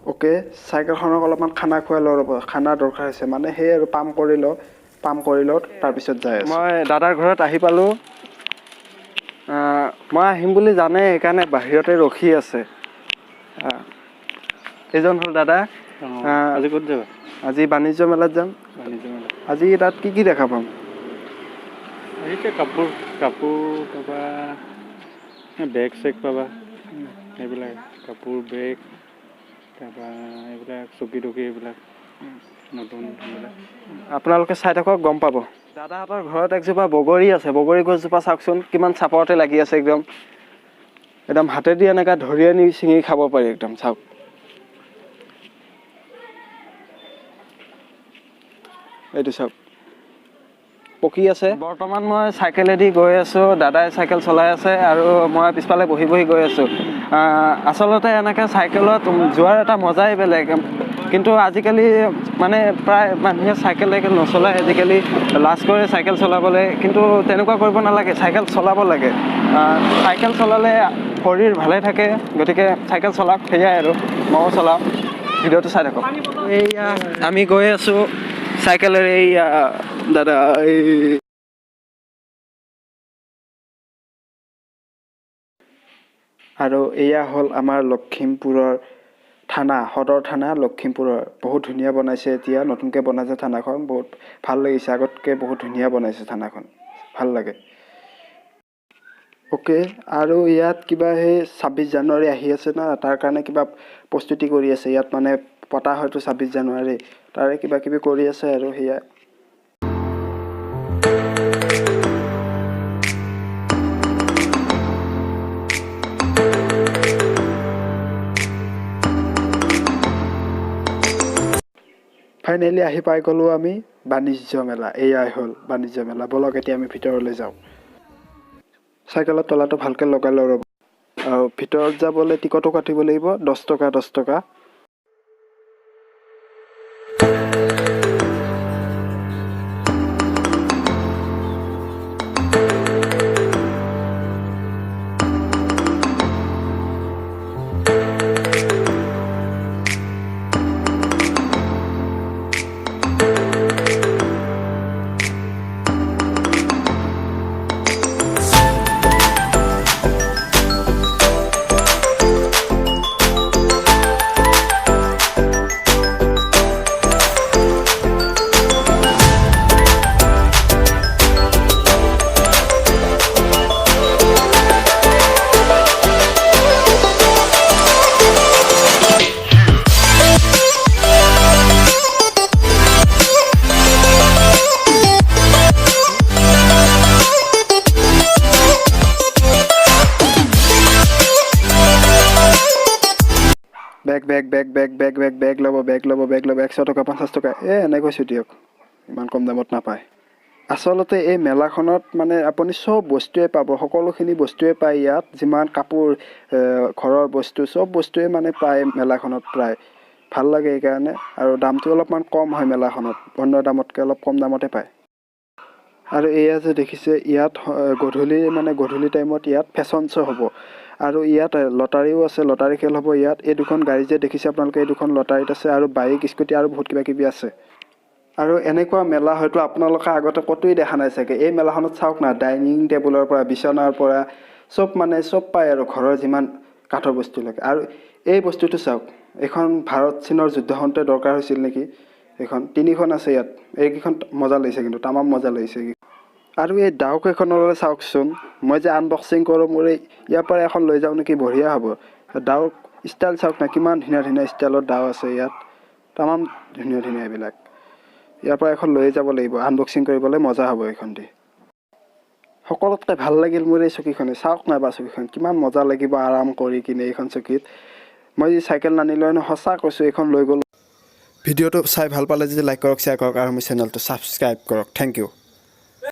okay চাইকেলখনক অলপমান খানা খুৱাই লওঁ ৰ'ব খানা দৰকাৰ হৈছে মানে সেই আৰু পাম্প কৰি লওঁ তাৰপিছত যাই আছোঁ মই দাদাৰ ঘৰত আহি পালোঁ মই আহিম বুলি জানে সেইকাৰণে বাহিৰতে ৰখি আছে এইজন হ'ল দাদা আজি ক'ত যাবা আজি বাণিজ্য মেলাত যাম আজি তাত কি দেখা পাম এতিয়া কাপোৰ পাবা বেগ চেগ পাবা এইবিলাক কাপোৰ বেগ তাৰপৰা এইবিলাক চকী টকী এইবিলাক নতুন আপোনালোকে চাই থাকক গম পাব দাদাহঁতৰ ঘৰত একজোপা বগৰী আছে বগৰী গছজোপা চাওকচোন কিমান চাপৰতে লাগি আছে একদম হাতেদি এনেকৈ ধৰি আনি ছিঙি খাব পাৰি একদম চাওক এইটো চাওক পকি আছে বৰ্তমান মই চাইকেলেদি গৈ আছোঁ দাদাই চাইকেল চলাই আছে আৰু মই পিছফালে বহি গৈ আছোঁ আচলতে এনেকৈ চাইকেলত যোৱাৰ এটা মজাই বেলেগ কিন্তু আজিকালি মানে প্ৰায় মানুহে চাইকেল নচলায় আজিকালি লাজ কৰে চাইকেল চলাবলৈ কিন্তু তেনেকুৱা কৰিব নালাগে চাইকেল চলাব লাগে চাইকেল চলালে শৰীৰ ভালে থাকে গতিকে চাইকেল চলাওক সেয়াই আৰু ময়ো চলাওঁ ভিডিঅ'টো চাই থাকক এইয়া আমি গৈ আছোঁ চাইকেলেৰে এইয়া দাদা আৰু এয়া হ'ল আমাৰ লখিমপুৰৰ থানা সদৰ থানা লখিমপুৰৰ বহুত ধুনীয়া বনাইছে এতিয়া নতুনকৈ বনাইছে থানাখন বহুত ভাল লাগিছে আগতকৈ বহুত ধুনীয়া বনাইছে থানাখন ভাল লাগে ওকে আৰু ইয়াত কিবা সেই 26 জানুৱাৰী আহি আছে না তাৰ কাৰণে কিবা প্ৰস্তুতি কৰি আছে ইয়াত মানে পতা হয়তো 26 জানুৱাৰী তাৰে কিবা কিবি কৰি আছে আৰু সেয়া ফাইনেলি আহি পাই গ'লোঁ আমি বাণিজ্য মেলা এয়াই হ'ল বাণিজ্য মেলা বলক এতিয়া আমি ভিতৰলৈ যাওঁ চাইকেলৰ তলাটো ভালকৈ লগাই লওঁ ৰ'ব আৰু ভিতৰত যাবলৈ টিকটো কাটিব লাগিব 10 টকা বেগ ল'ব 100 টকা 50 টকা এনেকৈ কৈছোঁ দিয়ক ইমান কম দামত নাপায় আচলতে এই মেলাখনত মানে আপুনি চব বস্তুৱে পাব সকলোখিনি বস্তুৱে পায় ইয়াত যিমান কাপোৰ ঘৰৰ বস্তু চব বস্তুৱে মানে পায় মেলাখনত প্ৰায় ভাল লাগে এইকাৰণে আৰু দামটো অলপমান কম হয় মেলাখনত অন্য দামতকৈ অলপ কম দামতে পায় আৰু এয়া যে দেখিছে ইয়াত গধূলি টাইমত ইয়াত ফেশ্বন শ্ব' হ'ব আৰু ইয়াত লটাৰীও আছে লটাৰী খেল হ'ব ইয়াত এই দুখন গাড়ী যে দেখিছে আপোনালোকে এই দুখন লটাৰীত আছে আৰু বাইক স্কুটি আৰু বহুত কিবা কিবি আছে আৰু এনেকুৱা মেলা হয়তো আপোনালোকে আগতে ক'তোই দেখা নাই চাগে এই মেলাখনত চাওক না ডাইনিং টেবুলৰ পৰা বিচনাৰ পৰা চব পায় আৰু ঘৰৰ যিমান কাঠৰ বস্তু লাগে আৰু এই বস্তুটো চাওক এখন ভাৰত চীনৰ যুদ্ধ হওঁতে দৰকাৰ হৈছিল নেকি এইখন 3খন আছে ইয়াত এইকেইখন মজা লাগিছে কিন্তু তামাম মজা লাগিছে আৰু এই ডাউকেইখনলৈ চাওকচোন মই যে আনবক্সিং কৰোঁ মোৰ ইয়াৰ পৰা এখন লৈ যাওঁ নেকি বঢ়িয়া হ'ব ডাউ ষ্টাইল চাওক না কিমান ধুনীয়া ষ্টাইলত ডাউ আছে ইয়াত তামাম ধুনীয়া এইবিলাক ইয়াৰ পৰা এখন লৈ যাব লাগিব আনবক্সিং কৰিবলৈ মজা হ'ব এইখন দি সকলোতকৈ ভাল লাগিল মোৰ এই চকীখনে চাওক না বা চকীখন কিমান মজা লাগিব আৰাম কৰি কিনে এইখন চকীত মই চাইকেল নানিলৈ সঁচা কৈছোঁ এইখন লৈ গ'লোঁ ভিডিঅ'টো চাই ভাল পালে যদি লাইক কৰক শ্বেয়াৰ কৰক আৰু মোৰ চেনেলটো ছাবস্ক্ৰাইব কৰক থেংক ইউ